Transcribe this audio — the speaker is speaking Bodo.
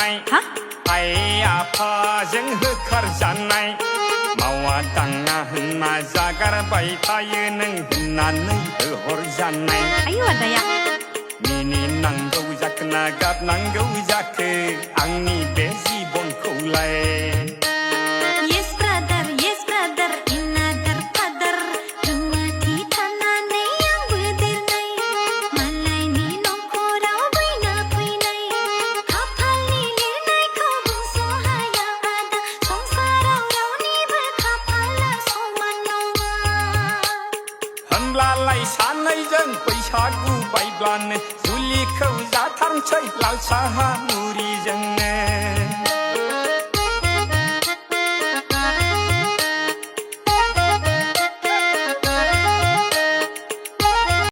janai Ai afaजों होखारजानाय मावा दाङा होनना जागारबाय थायो नों होननानै होहरजानाय आयु आदाया मिनिनांगौ जाखो ना गाबनांगौ जाखो आंनि बे जिबनखौलाय Yes brother another father रुवाथि थानानै आंबो देरनाय मालायनि नखराव बैना फैनाय खाफालनि लिरनायखौ बुंस' हाया आदा संसाराव रावनिबो खाफाला समान नङा होनब्लालाय सानैजों बैसागु बायब्लानो जुलिखौ जाथारनोसै लाल साहा